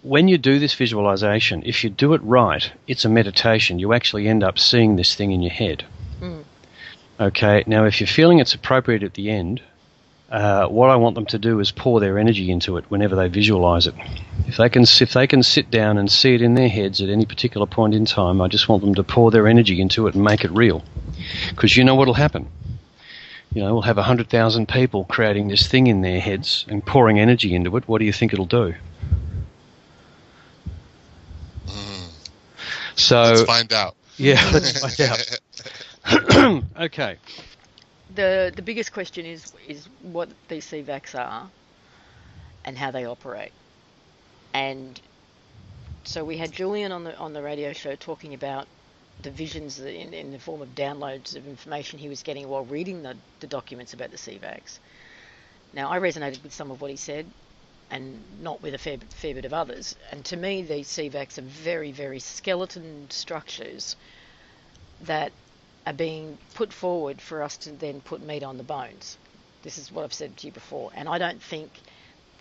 when you do this visualization, if you do it right, it's a meditation. You actually end up seeing this thing in your head. Mm. Okay, now if you're feeling it's appropriate at the end, what I want them to do is pour their energy into it whenever they visualize it. If they can sit down and see it in their heads at any particular point in time, I just want them to pour their energy into it and make it real. Because you know what will happen. You know, we'll have 100,000 people creating this thing in their heads and pouring energy into it. What do you think it'll do? So let's find out. Yeah, let's find out. Okay. The biggest question is what these CVACs are and how they operate. And so we had Julian on the radio show talking about the visions in the form of downloads of information he was getting while reading the documents about the CVACs. Now, I resonated with some of what he said and not with a fair bit of others. And to me, these CVACs are very, very skeleton structures that are being put forward for us to then put meat on the bones. This is what I've said to you before. And I don't think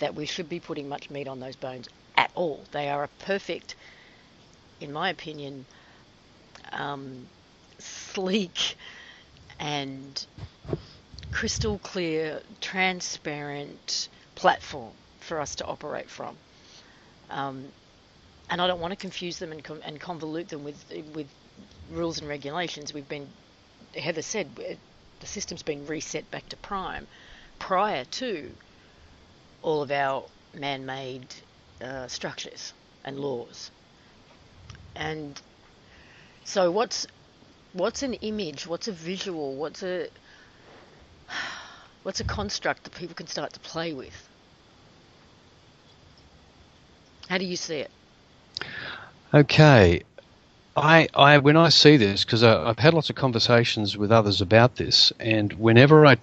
that we should be putting much meat on those bones at all. They are a perfect, in my opinion, sleek and crystal clear, transparent platform for us to operate from. And I don't want to confuse them and convolute them with rules and regulations. Heather said, the system's been reset back to prime prior to all of our man-made structures and laws. And so what's an image, what's a visual, what's a construct that people can start to play with? How do you see it? Okay. When I see this, because I've had lots of conversations with others about this, and whenever I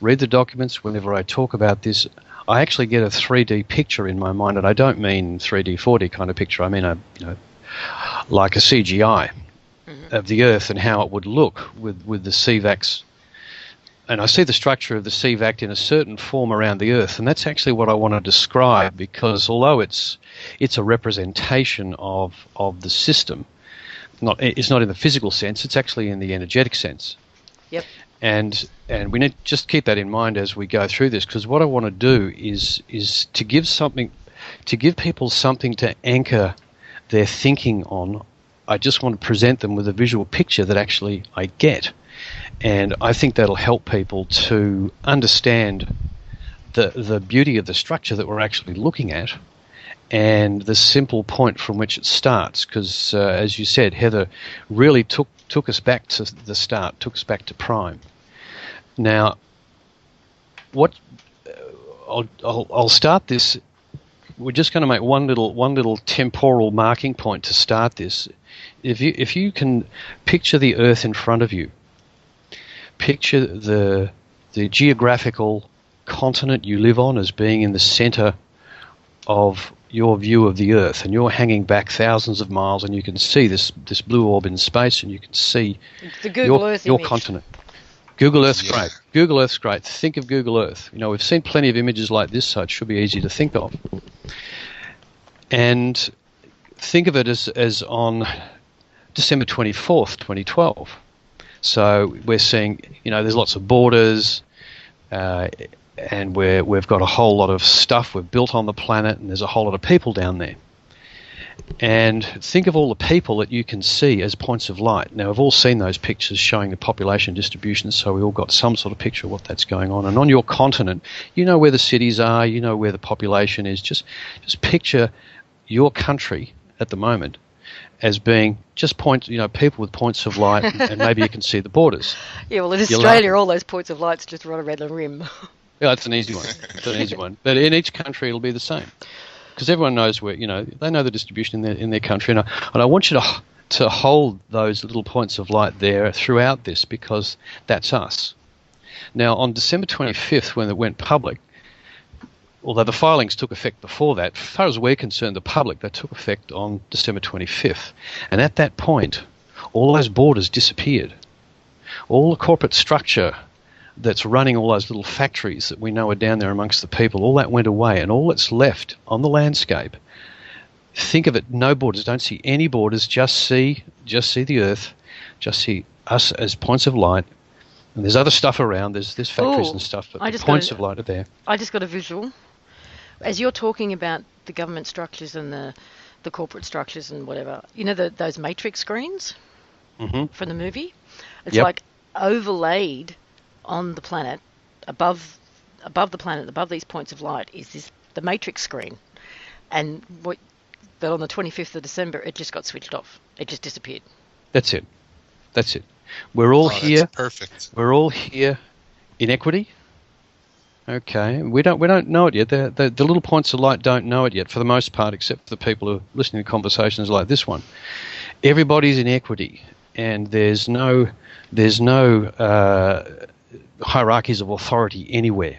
read the documents, whenever I talk about this, I actually get a 3D picture in my mind, and I don't mean 3D, 4D kind of picture. I mean like a CGI of the Earth and how it would look with the CVACs. And I see the structure of the CVAC in a certain form around the Earth, and that's actually what I want to describe, because although it's a representation of the system, it's not in the physical sense, it's actually in the energetic sense. Yep. And we need to just keep that in mind as we go through this, because what I want to do is to give people something to anchor their thinking on. I just want to present them with a visual picture that actually I get. And I think that'll help people to understand the beauty of the structure that we're actually looking at and the simple point from which it starts. Because, as you said, Heather really took us back to the start, took us back to prime. Now, I'll start this. We're just going to make one little temporal marking point to start this. If you can picture the Earth in front of you, picture the geographical continent you live on as being in the center of your view of the Earth, and you're hanging back thousands of miles, and you can see this blue orb in space, and you can see the Google Earth your image. Continent. Google Earth's great. Google Earth's great. Think of Google Earth. You know, we've seen plenty of images like this, so it should be easy to think of. And think of it as on December 24th, 2012. So we're seeing, there's lots of borders, and we've got a whole lot of stuff we've built on the planet, and there's a whole lot of people down there. And think of all the people that you can see as points of light. Now, we've all seen those pictures showing the population distribution, so we all got some sort of picture of what that's going on. And on your continent, you know where the cities are, you know where the population is. Just picture your country at the moment as being just points, people with points of light, and maybe you can see the borders. Yeah, well, in Australia, all those points of light's just right around the rim. Yeah, that's an easy one. It's an easy one. But in each country, it'll be the same, because everyone knows where, they know the distribution in their country. And I want you to hold those little points of light there throughout this, because that's us. Now, on December 25th, when it went public, although the filings took effect before that, as far as we're concerned, the public, they took effect on December 25th. And at that point, all those borders disappeared. All the corporate structure that's running all those little factories that we know are down there amongst the people, all that went away, and all that's left on the landscape think of it, no borders, don't see any borders, just see the Earth, just see us as points of light. And there's other stuff around, there's factories and stuff, but the points of light are there. I just got a visual. As you're talking about the government structures and the corporate structures and whatever, you know those matrix screens from the movie? It's like overlaid on the planet, above the planet, above these points of light, is the matrix screen. And that on the 25th of December, it just got switched off. It just disappeared. That's it. We're all here. That's perfect. We're all here in equity. Okay, we don't know it yet. The little points of light don't know it yet, for the most part, except for the people who are listening to conversations like this one. Everybody's in equity, and there's no hierarchies of authority anywhere.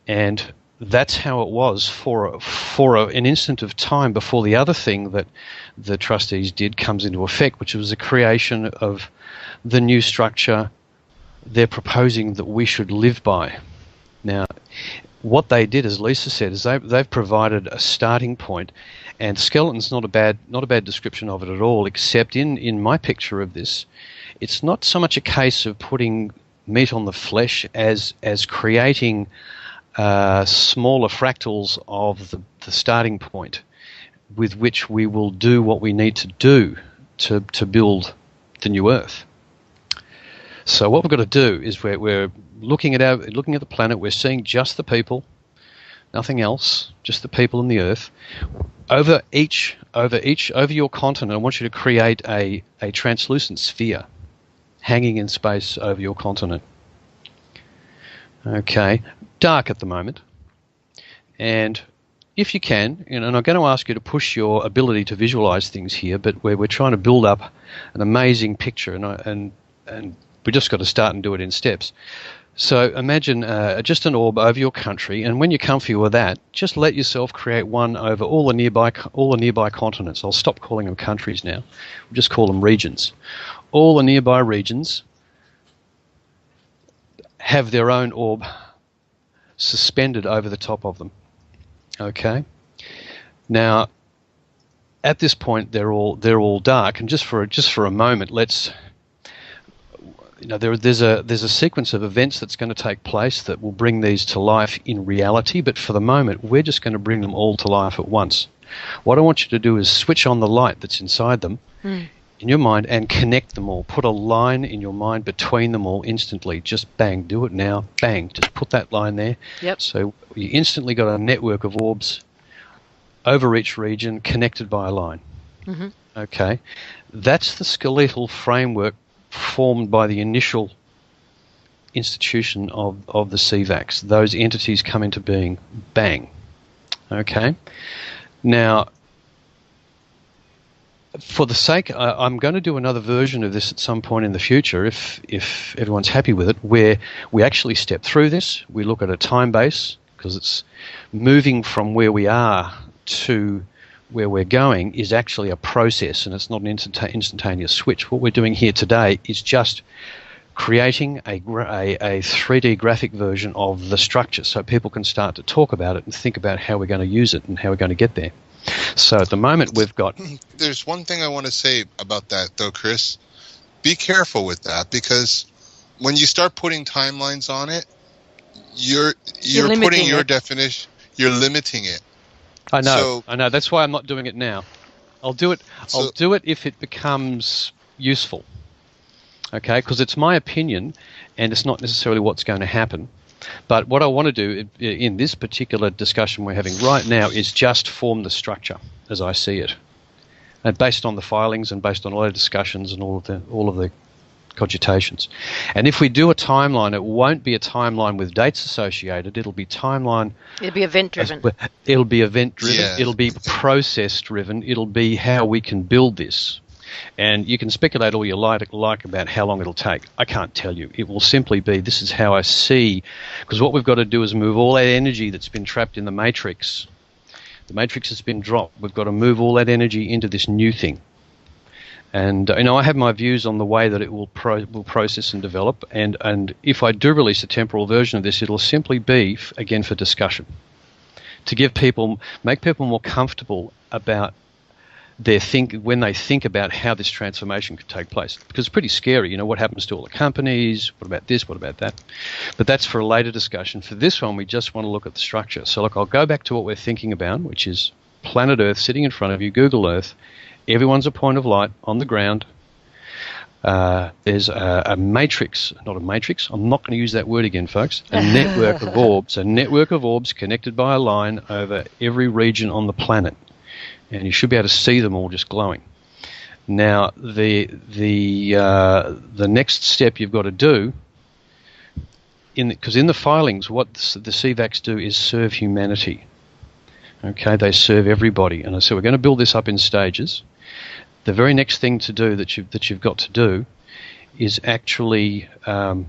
And that's how it was for an instant of time before the other thing that the trustees did comes into effect, which was the creation of the new structure they're proposing that we should live by. Now, what they did, as Lisa said, is they've provided a starting point, and skeleton's not a bad description of it at all, except in my picture of this, it's not so much a case of putting meat on the flesh as creating smaller fractals of the starting point with which we will do what we need to do to build the new Earth. So what we've got to do is we're looking at the planet. We're seeing just the people, nothing else, just the people and the Earth. Over your continent, I want you to create a translucent sphere hanging in space over your continent. Okay, dark at the moment, and if you can, and I'm going to ask you to push your ability to visualize things here, but we're trying to build up an amazing picture, and we just got to start and do it in steps. So imagine just an orb over your country, and when you're comfy with that, just let yourself create one over all the nearby continents. I'll stop calling them countries now. We'll just call them regions. All the nearby regions have their own orb suspended over the top of them. Okay. Now, at this point, they're all dark, and just for a moment, let's. There's a sequence of events that's going to take place that will bring these to life in reality, but for the moment, we're just going to bring them all to life at once. What I want you to do is switch on the light that's inside them in your mind and connect them all. Put a line in your mind between them all instantly. Just bang, do it now, bang, just put that line there. Yep. So you instantly got a network of orbs over each region connected by a line. Mm-hmm. Okay. That's the skeletal framework formed by the initial institution of the CVACS. Those entities come into being. Bang. Okay. Now, for the sake, I'm going to do another version of this at some point in the future, if everyone's happy with it, where we actually step through this. We look at a time base, because it's moving from where we are to where we're going is actually a process, and it's not an instantaneous switch. What we're doing here today is just creating a 3D graphic version of the structure so people can start to talk about it and think about how we're going to use it and how we're going to get there. So at the moment we've got... There's one thing I want to say about that, though, Chris. Be careful with that, because when you start putting timelines on it, you're putting your definition, you're limiting it. I know. That's why I'm not doing it now. I'll do it if it becomes useful. Okay, because it's my opinion, and it's not necessarily what's going to happen. But what I want to do in this particular discussion we're having right now is just form the structure as I see it, and based on the filings and based on all the discussions and all of the cogitations. And if we do a timeline, it won't be a timeline with dates associated. It'll be timeline. It'll be event driven. It'll be event driven. Yeah. It'll be process driven. It'll be how we can build this. And you can speculate all you like about how long it'll take. I can't tell you. It will simply be, this is how I see, because what we've got to do is move all that energy that's been trapped in the matrix. The matrix has been dropped. We've got to move all that energy into this new thing. And I have my views on the way that it will process and develop. And if I do release a temporal version of this, it'll simply be, again, for discussion, make people more comfortable about when they think about how this transformation could take place, because it's pretty scary. What happens to all the companies? What about this? What about that? But that's for a later discussion. For this one, we just want to look at the structure. So look, I'll go back to what we're thinking about, which is planet Earth sitting in front of you, Google Earth. Everyone's a point of light on the ground. There's a matrix, not a matrix, I'm not going to use that word again, folks, a network of orbs connected by a line over every region on the planet. And you should be able to see them all just glowing. Now, the next step you've got to do, because in the filings, what the CVACs do is serve humanity. Okay, they serve everybody. And so we're going to build this up in stages. The very next thing to do that you've got to do is actually, and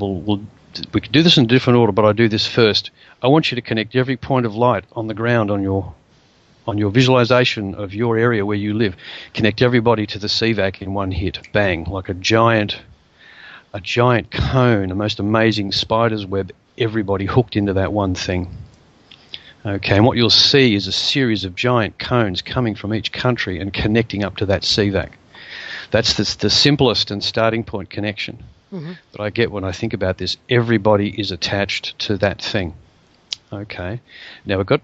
we can do this in a different order, but I'll do this first. I want you to connect every point of light on the ground on your visualization of your area where you live. Connect everybody to the CVAC in one hit. Bang, like a giant cone, a most amazing spider's web, everybody hooked into that one thing. Okay, and what you'll see is a series of giant cones coming from each country and connecting up to that CVAC. That's the simplest and starting point connection that I get when I think about this. Everybody is attached to that thing. Okay, now we've got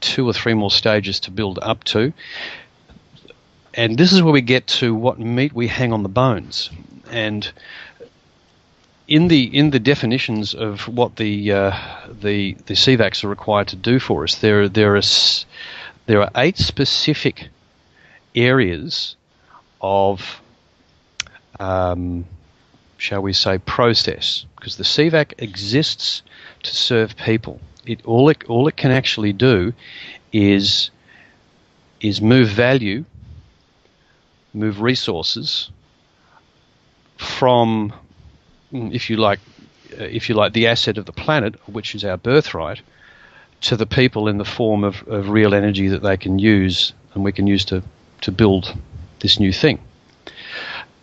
2 or 3 more stages to build up to, and this is where we get to what meat we hang on the bones. And in the definitions of what the CVACs are required to do for us, there are 8 specific areas of shall we say process, because the CVAC exists to serve people. All it can actually do is move value, move resources from, if you like, the asset of the planet, which is our birthright, to the people in the form of real energy that they can use, and we can use to build this new thing.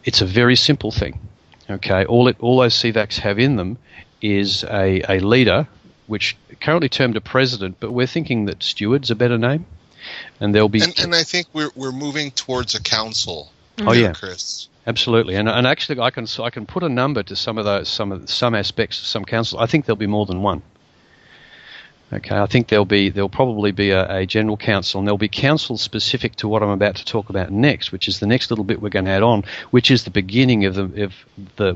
It's a very simple thing. Okay, all those CVACs have in them is a leader, which currently termed a president, but we're thinking that steward's a better name, and there'll be. And I think we're moving towards a council. Oh yeah, Chris. Absolutely, and actually I can put a number to some aspects of some councils. I think there'll be more than one. Okay, I think there'll probably be a general council, and there'll be councils specific to what I'm about to talk about next, which is the next little bit we're going to add on, which is the beginning of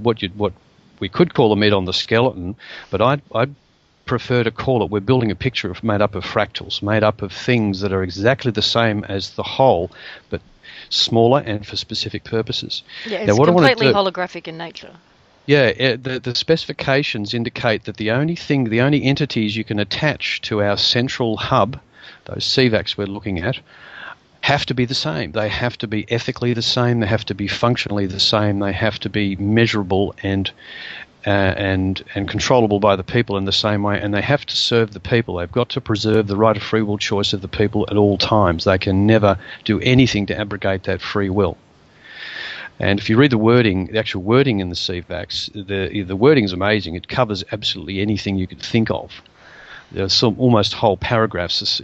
what we could call the meat on the skeleton, but I'd prefer to call it, we're building a picture made up of fractals, made up of things that are exactly the same as the whole, but smaller and for specific purposes. Yeah, it's completely holographic in nature. Yeah, the specifications indicate that the only entities you can attach to our central hub, those CVACs we're looking at, have to be the same. They have to be ethically the same. They have to be functionally the same. They have to be measurable and controllable by the people in the same way, and they have to serve the people. They've got to preserve the right of free will choice of the people at all times. They can never do anything to abrogate that free will. And if you read the actual wording in the CVACs, the wording is amazing. It covers absolutely anything you could think of. There are some almost whole paragraphs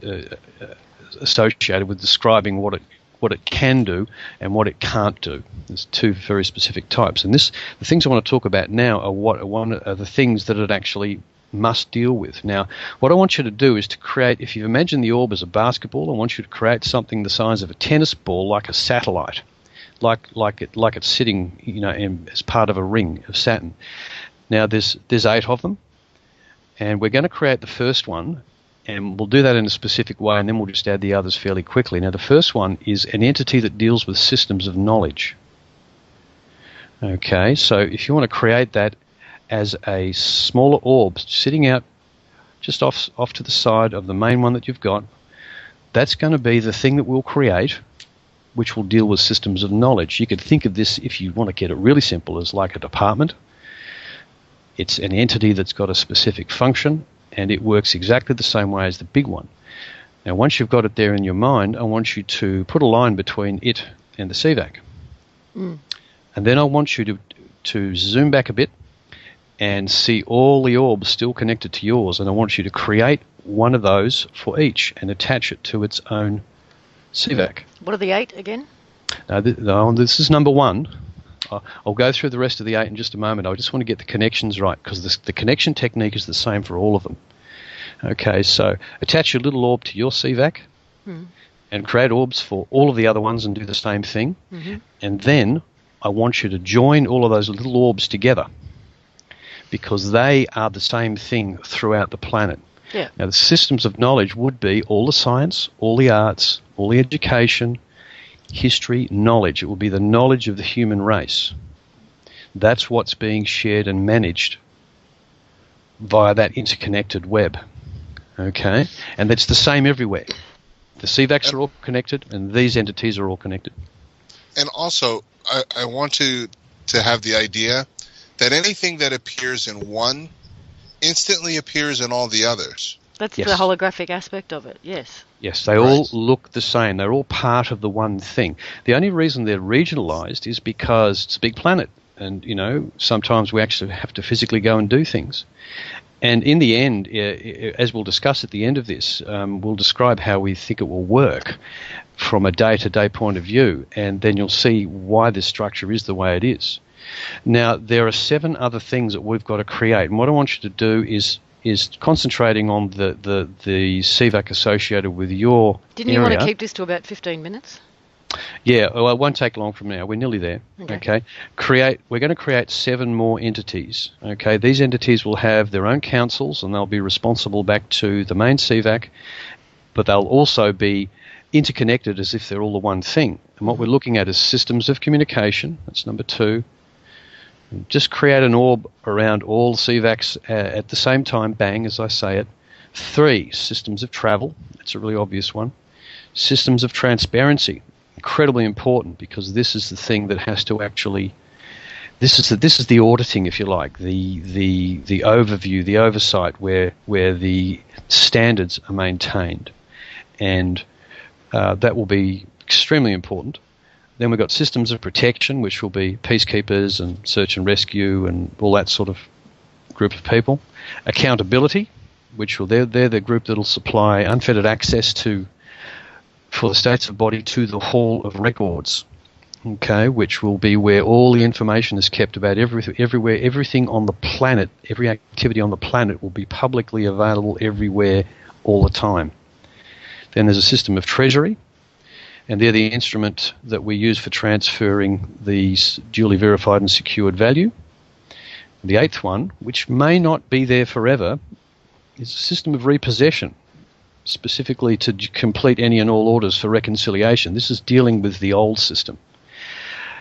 associated with describing what it can do and what it can't do. There's 2 very specific types. And the things I want to talk about now are the things that it actually must deal with. Now, what I want you to do is to create, if you imagine the orb as a basketball, I want you to create something the size of a tennis ball, like a satellite. Like it's sitting, as part of a ring of Saturn. Now there's 8 of them, and we're going to create the first one, and we'll do that in a specific way, and then we'll just add the others fairly quickly. Now the first one is an entity that deals with systems of knowledge. Okay, so if you want to create that as a smaller orb sitting out just off to the side of the main one that you've got, that's going to be the thing that we'll create, which will deal with systems of knowledge. You could think of this, if you want to get it really simple, as like a department. It's an entity that's got a specific function, and it works exactly the same way as the big one. Now, once you've got it there in your mind, I want you to put a line between it and the CVAC. And then I want you to zoom back a bit and see all the orbs still connected to yours, and I want you to create one of those for each and attach it to its own CVAC. What are the 8 again? Now, this is number 1. I'll go through the rest of the 8 in just a moment. I just want to get the connections right, because the connection technique is the same for all of them. Okay, so attach your little orb to your CVAC and create orbs for all of the other ones and do the same thing. And then I want you to join all of those little orbs together, because they are the same thing throughout the planet. Yeah. Now, the systems of knowledge would be all the science, all the arts, all the education, history, knowledge. It will be the knowledge of the human race. That's what's being shared and managed via that interconnected web. Okay? And that's the same everywhere. The CVACs are all connected, and these entities are all connected. And also, I want to have the idea that anything that appears in one instantly appears in all the others. That's the holographic aspect of it, yes. Yes, they all look the same. They're all part of the one thing. The only reason they're regionalized is because it's a big planet, and, you know, sometimes we actually have to physically go and do things. And in the end, as we'll discuss at the end of this, we'll describe how we think it will work from a day-to-day point of view, and then you'll see why this structure is the way it is. Now, there are 7 other things that we've got to create, and what I want you to do is concentrating on the CVAC associated with your Didn't you want to keep this to about 15 minutes? Yeah, well, it won't take long from now. We're nearly there. Okay. We're going to create 7 more entities. Okay. These entities will have their own councils, and they'll be responsible back to the main CVAC, but they'll also be interconnected as if they're all the one thing. And what we're looking at is systems of communication. That's number 2. Just create an orb around all CVACs at the same time, bang, as I say it. 3, systems of travel. That's a really obvious one. Systems of transparency. Incredibly important, because this is the thing that has to actually, this is the auditing, if you like, the overview, the oversight, where the standards are maintained, and that will be extremely important. Then we've got systems of protection, which will be peacekeepers and search and rescue and all that sort of group of people. Accountability, which will they're the group that will supply unfettered access for the states of body to the Hall of Records, okay, which will be where all the information is kept about everything on the planet, every activity on the planet will be publicly available everywhere all the time. Then there's a system of treasury, and they're the instrument that we use for transferring these duly verified and secured value. The 8th one, which may not be there forever, is a system of repossession, specifically to complete any and all orders for reconciliation. This is dealing with the old system.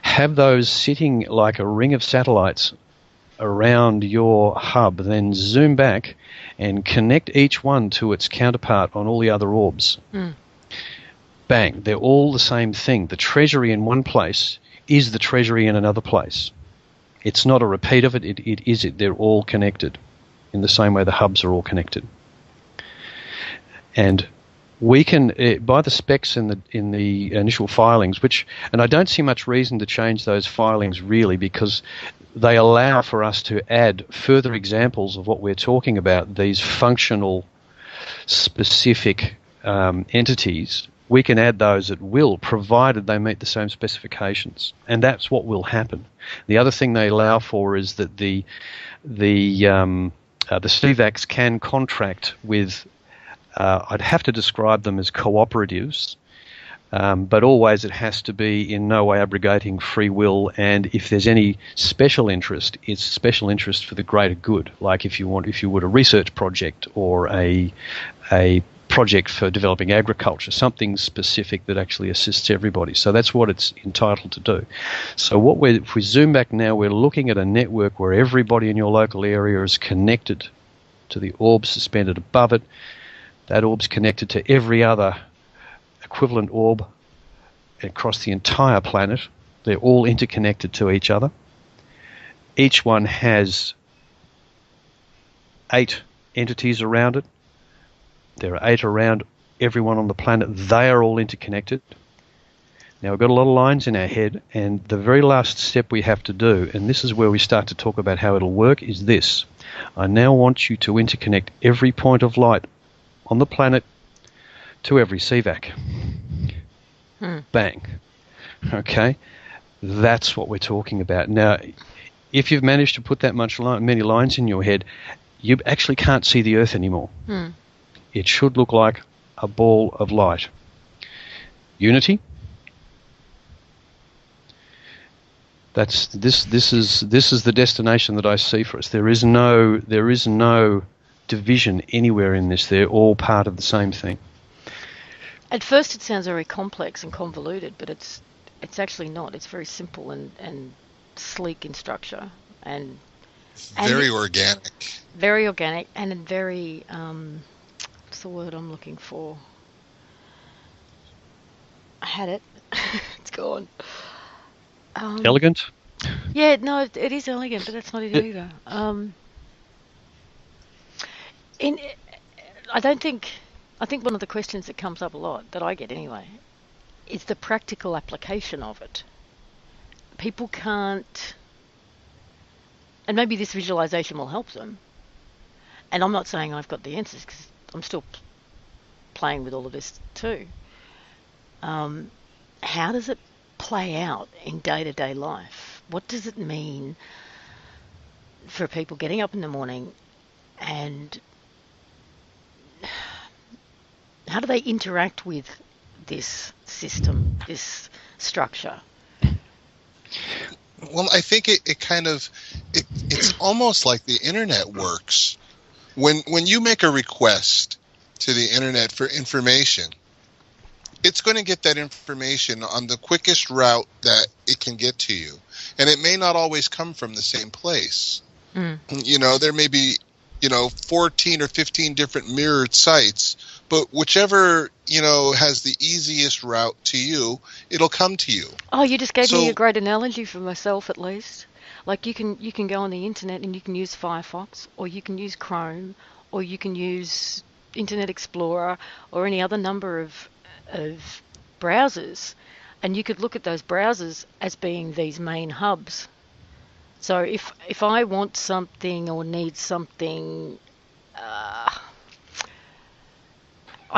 Have those sitting like a ring of satellites around your hub, then zoom back and connect each one to its counterpart on all the other orbs. Bang, they're all the same thing. The treasury in one place is the treasury in another place. It's not a repeat of it, it is it. They're all connected in the same way the hubs are all connected. And we can, by the specs in the initial filings, and I don't see much reason to change those filings really, because they allow for us to add further examples of what we're talking about, these functional specific entities. We can add those at will, provided they meet the same specifications, and that's what will happen. The other thing they allow for is that the CVACs can contract with, I'd have to describe them as cooperatives, but always it has to be in no way abrogating free will, and if there's any special interest, it's special interest for the greater good, like if you would a research project or a project for developing agriculture, something specific that actually assists everybody. So that's what it's entitled to do. So if we zoom back now, we're looking at a network where everybody in your local area is connected to the orb suspended above it. That orb's connected to every other equivalent orb across the entire planet. They're all interconnected to each other. Each one has 8 entities around it. There are 8 around everyone on the planet. They are all interconnected. Now, we've got a lot of lines in our head, and the very last step we have to do, and this is where we start to talk about how it'll work, is this. I now want you to interconnect every point of light on the planet to every CVAC. Bang. Okay? That's what we're talking about. Now, if you've managed to put that many lines in your head, you actually can't see the Earth anymore. It should look like a ball of light. Unity. This is the destination that I see for us. There is no division anywhere in this. They're all part of the same thing. At first, it sounds very complex and convoluted, but it's actually not. It's very simple and sleek in structure and very organic. Very organic and very what's the word I'm looking for? I had it. It's gone. Elegant? Yeah, no, it is elegant, but that's not it either. I think one of the questions that comes up a lot, that I get anyway, is the practical application of it. People can't, and maybe this visualization will help them. And I'm not saying I've got the answers, because I'm still playing with all of this too. How does it play out in day-to-day life? What does it mean for people getting up in the morning, and how do they interact with this system, this structure? Well, I think it's almost like the internet works. When you make a request to the internet for information, it's going to get that information on the quickest route that it can get to you. And it may not always come from the same place. There may be, 14 or 15 different mirrored sites, but whichever, has the easiest route to you, it'll come to you. Oh, you just gave me a great analogy for myself, at least. Like you can go on the internet and you can use Firefox, or you can use Chrome, or you can use Internet Explorer, or any other number of browsers, and you could look at those browsers as being these main hubs. So if I want something or need something, I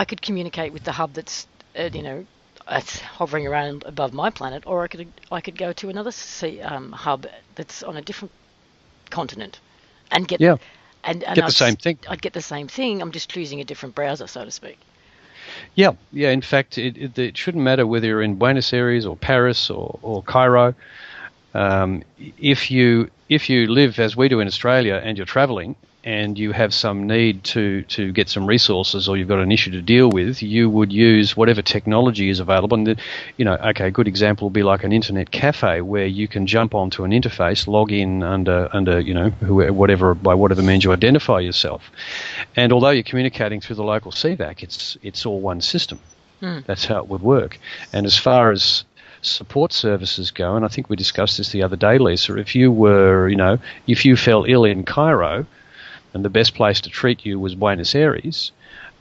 could communicate with the hub that's that's hovering around above my planet, or I could go to another hub that's on a different continent and get the same thing. I'd get the same thing. I'm just choosing a different browser, so to speak. Yeah. In fact, it shouldn't matter whether you're in Buenos Aires or Paris or Cairo. If you live as we do in Australia and you're travelling and you have some need to get some resources, or you've got an issue to deal with, you would use whatever technology is available. And a good example would be like an internet cafe where you can jump onto an interface, log in under by whatever means you identify yourself. And although you're communicating through the local CVAC, it's all one system. That's how it would work. And as far as support services go, and I think we discussed this the other day, Lisa, if you fell ill in Cairo and the best place to treat you was Buenos Aires,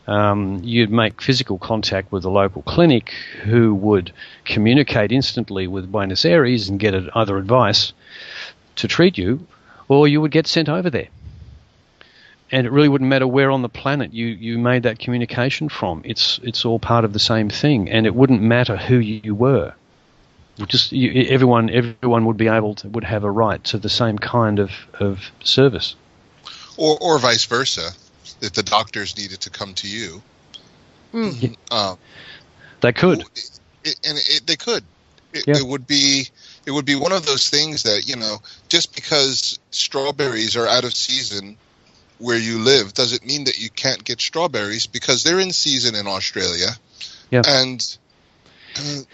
you'd make physical contact with the local clinic, who would communicate instantly with Buenos Aires and get either advice to treat you, or you would get sent over there. And it really wouldn't matter where on the planet you made that communication from. It's all part of the same thing, and it wouldn't matter who you were. Everyone would have a right to the same kind of service. Or vice versa, if the doctors needed to come to you. They could. They could. It would be one of those things that, just because strawberries are out of season where you live doesn't mean that you can't get strawberries, because they're in season in Australia. Yeah. And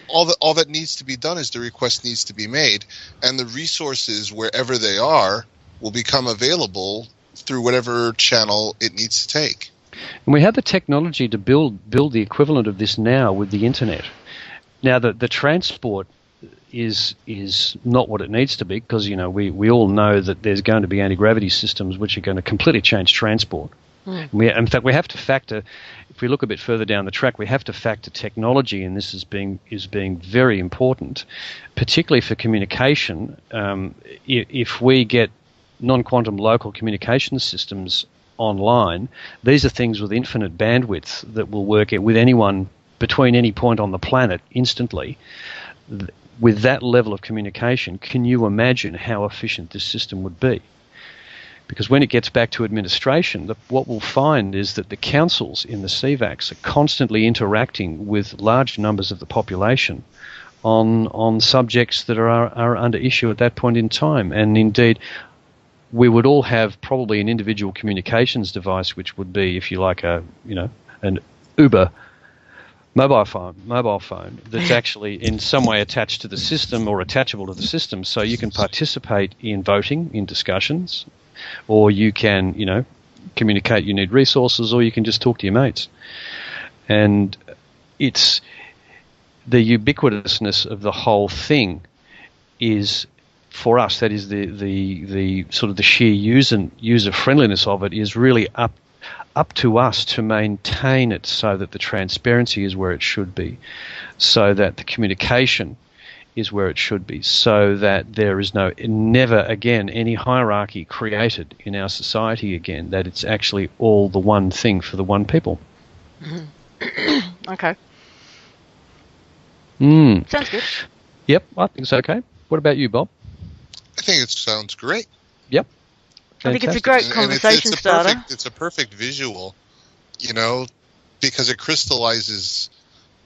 all that needs to be done is the request needs to be made, and the resources, wherever they are, will become available through whatever channel it needs to take. And we have the technology to build the equivalent of this now with the internet. Now, the transport is not what it needs to be, because we all know that there's going to be anti-gravity systems which are going to completely change transport. In fact, we have to factor, if we look a bit further down the track, we have to factor technology, and this is being very important, particularly for communication. If we get non-quantum local communication systems online. These are things with infinite bandwidth that will work with anyone between any point on the planet instantly. With that level of communication, can you imagine how efficient this system would be? Because when it gets back to administration, what we'll find is that the councils in the CVACs are constantly interacting with large numbers of the population on subjects that are under issue at that point in time. And indeed, we would all have probably an individual communications device, which would be, if you like, an Uber mobile phone that's actually in some way attached to the system or attachable to the system, so you can participate in voting, in discussions, or you can, communicate you need resources, or you can just talk to your mates. And it's the ubiquitousness of the whole thing is, for us, that is the sort of the sheer user friendliness of it is really up to us to maintain it so that the transparency is where it should be, so that the communication is where it should be, so that there is never again any hierarchy created in our society again, that it's actually all the one thing for the one people. Mm-hmm. Okay. Sounds good. Yep, I think it's okay. What about you, Bob? I think it sounds great. Yep. Fantastic. I think it's a great conversation starter. It's a perfect visual, because it crystallizes,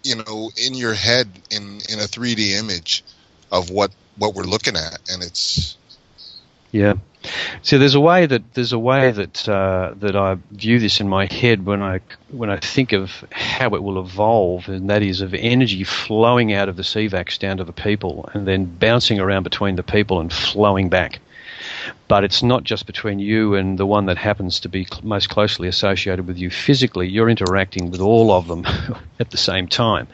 in your head in a 3D image of what we're looking at, and it's. Yeah. So there's a way that that I view this in my head when I think of how it will evolve, and that is of energy flowing out of the CVACs down to the people, and then bouncing around between the people and flowing back. But it's not just between you and the one that happens to be most closely associated with you physically. You're interacting with all of them at the same time.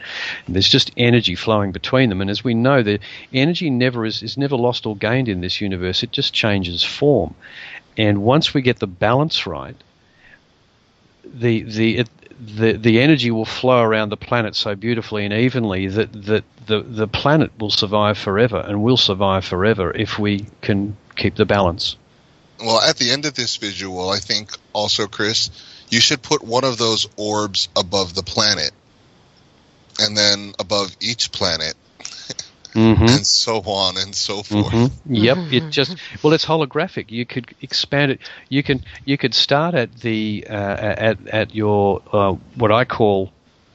And there's just energy flowing between them. And as we know, the energy is never lost or gained in this universe. It just changes form. And once we get the balance right, the energy will flow around the planet so beautifully and evenly that the planet will survive forever, and will survive forever if we can keep the balance. Well, at the end of this visual, I think also, Chris, you should put one of those orbs above the planet, and then above each planet, and so on and so forth. Mm-hmm. Yep, it's holographic. You could expand it. You could start at the at your what I call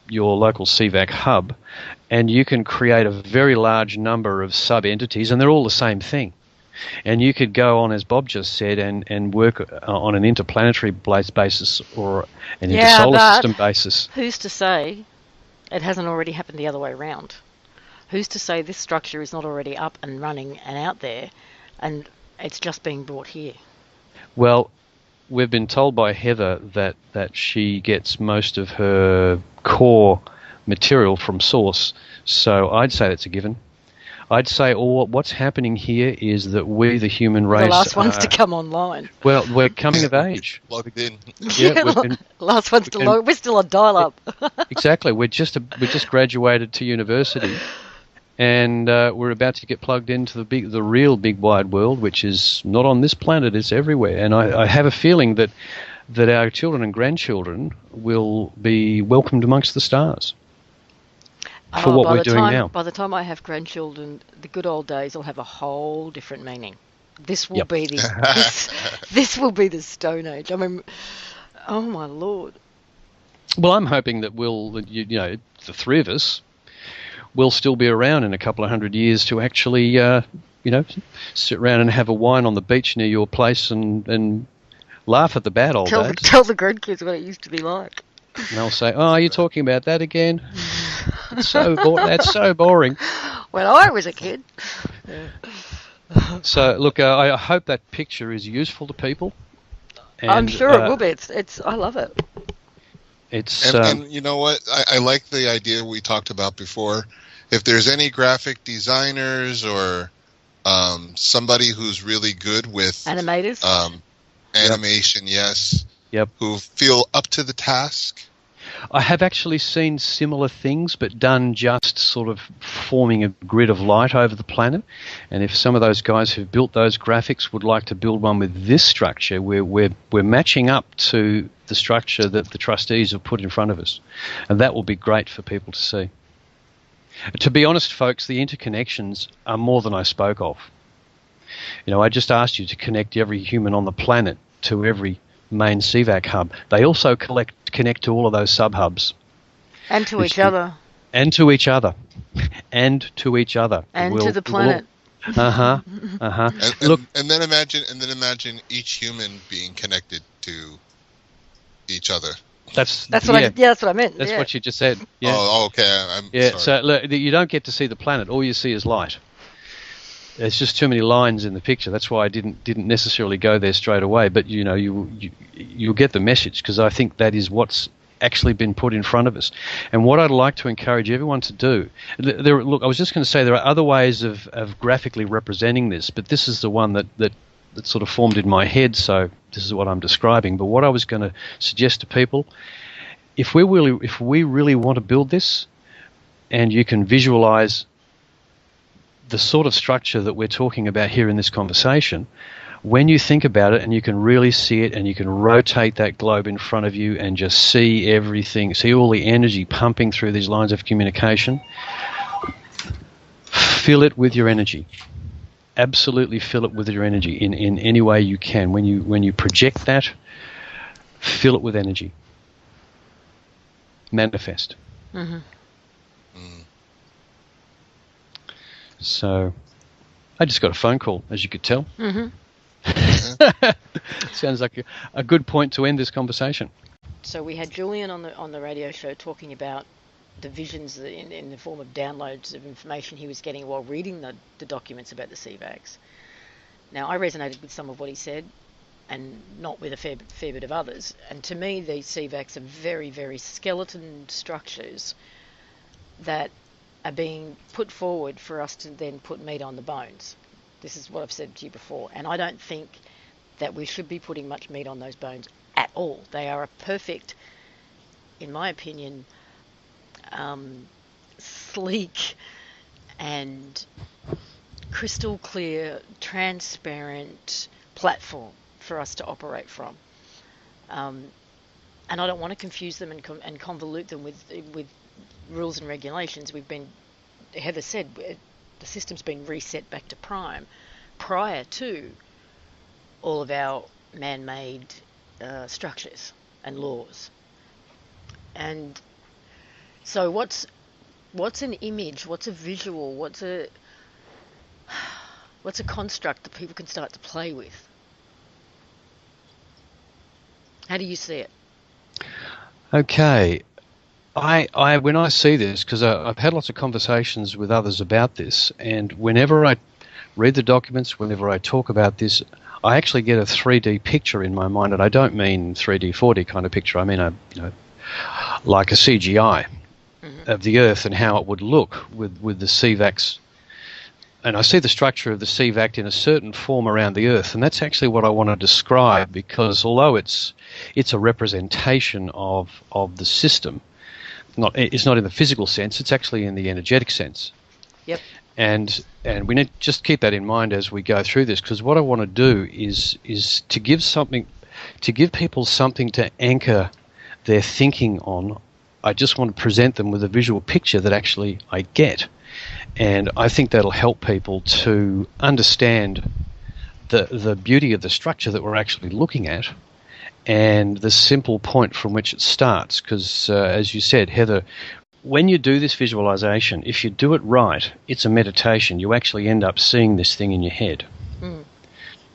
your local CVAC hub, and you can create a very large number of sub-entities, and they're all the same thing. And you could go on, as Bob just said, and work on an interplanetary basis or an intersolar system basis. Who's to say it hasn't already happened the other way around? Who's to say this structure is not already up and running and out there, and it's just being brought here? Well, we've been told by Heather that she gets most of her core material from source, so I'd say that's a given. I'd say what's happening here is that we, the human race, the last ones to come online. Well, we're coming of age. Plugged in. Last ones to log. We're still on dial-up. Exactly. We just graduated to university, and we're about to get plugged into the real big wide world, which is not on this planet; it's everywhere. And I have a feeling that our children and grandchildren will be welcomed amongst the stars. For what we're doing now. By the time I have grandchildren, the good old days will have a whole different meaning. This will be this will be the Stone Age. I mean, oh my Lord. Well, I'm hoping that the three of us will still be around in a couple of 100 years to actually, sit around and have a wine on the beach near your place and laugh at the bad old days. Tell the grandkids what it used to be like. And they'll say, "Oh, you're talking about that again? That's so boring." When I was a kid. So, look, I hope that picture is useful to people. And, I'm sure it will be. I love it. And you know what? I like the idea we talked about before. If there's any graphic designers or somebody who's really good with animators, animation, yes. Yep. Who feel up to the task. I have actually seen similar things, but done just sort of forming a grid of light over the planet. And if some of those guys who've built those graphics would like to build one with this structure, we're matching up to the structure that the trustees have put in front of us. And that will be great for people to see. To be honest, folks, the interconnections are more than I spoke of. I just asked you to connect every human on the planet to every main CVAC hub. They also connect to all of those sub-hubs. And to each other. And to each other. And to each other. And to the planet. Look, and then imagine each human being connected to each other. That's what I meant. That's what you just said. Yeah. Oh, okay. I'm sorry. So look, you don't get to see the planet. All you see is light. There's just too many lines in the picture. That's why I didn't necessarily go there straight away. But you'll get the message, because I think that is what's actually been put in front of us. And what I'd like to encourage everyone to do. Look, I was just going to say there are other ways of graphically representing this, but this is the one that sort of formed in my head. So this is what I'm describing. But what I was going to suggest to people, if we really want to build this, and you can visualize the sort of structure that we're talking about here in this conversation, when you think about it and you can really see it and you can rotate that globe in front of you and just see everything, see all the energy pumping through these lines of communication, fill it with your energy. Absolutely fill it with your energy in any way you can. When you project that, fill it with energy. Manifest. Mm-hmm. So, I just got a phone call, as you could tell. Mm-hmm. Sounds like a good point to end this conversation. So we had Julian on the radio show talking about the visions in the form of downloads of information he was getting while reading the documents about the CVACs. Now, I resonated with some of what he said, and not with a fair bit of others. And to me, these CVACs are very, very skeleton structures that are being put forward for us to then put meat on the bones. This is what I've said to you before. And I don't think that we should be putting much meat on those bones at all. They are a perfect, in my opinion, sleek and crystal clear, transparent platform for us to operate from. And I don't want to confuse them and convolute them with rules and regulations. Heather said, the system's been reset back to prime prior to all of our man-made structures and laws. And so what's an image, what's a visual, what's a construct that people can start to play with? How do you see it? Okay. I when I see this, because I've had lots of conversations with others about this, and whenever I read the documents, whenever I talk about this, I actually get a 3D picture in my mind, and I don't mean 3D, 4D kind of picture. I mean like a CGI of the Earth and how it would look with the CVACs. And I see the structure of the CVAC in a certain form around the Earth, and that's actually what I want to describe, because although it's a representation of the system, it's not in the physical sense, it's actually in the energetic sense. Yep. And we need to just keep that in mind as we go through this, because what I want to do is to give people something to anchor their thinking on. I just want to present them with a visual picture that actually I get. And I think that'll help people to understand the beauty of the structure that we're actually looking at, and the simple point from which it starts. Because, as you said, Heather, when you do this visualization, if you do it right, it's a meditation. You actually end up seeing this thing in your head.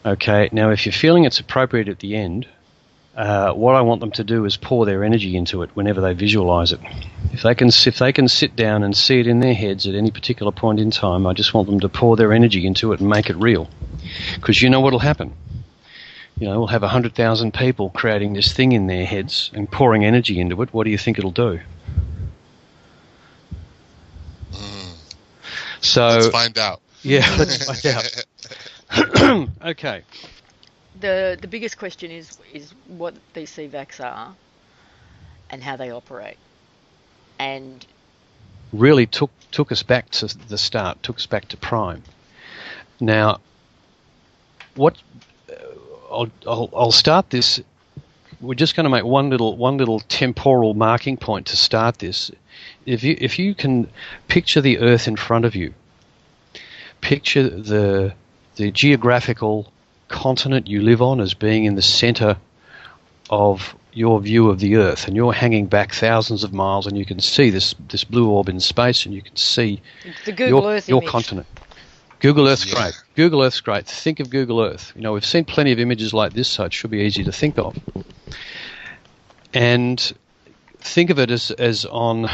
Okay, now if you're feeling it's appropriate at the end, what I want them to do is pour their energy into it whenever they visualize it. If they can sit down and see it in their heads at any particular point in time, I just want them to pour their energy into it and make it real. Because you know what'll happen. We'll have 100,000 people creating this thing in their heads and pouring energy into it. What do you think it'll do? So let's find out. Yeah, let's find out. Okay. The biggest question is what these CVACs are and how they operate. and really took us back to the start, took us back to prime. Now, what I'll start this. We're just going to make one little temporal marking point to start this. If you can picture the Earth in front of you, picture the geographical continent you live on as being in the center of your view of the Earth, and you're hanging back thousands of miles, and you can see this blue orb in space, and you can see the Google Earth your image. Continent. Google Earth's great. Google Earth's great. Think of Google Earth. We've seen plenty of images like this, so it should be easy to think of. And think of it as on